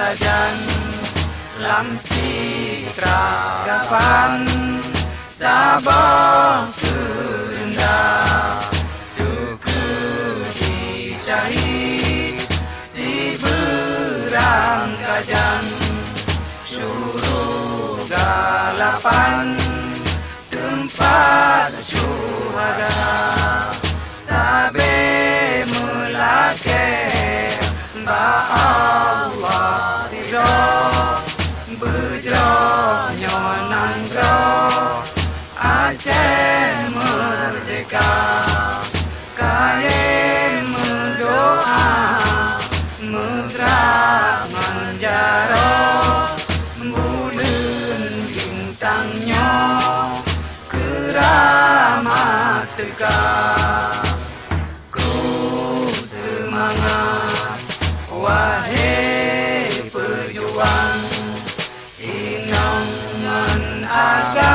sajan lam sitra gapan sabah kerendah duku di syahid si berang gajan syurga lapan tempat syuhada sabe melake ba Allah ridho bejro nyonangro Aceh merdeka kain mendoa megrak menjaro bulan bintangnya keramat tegak ku semangat wahai pejuang inongan agama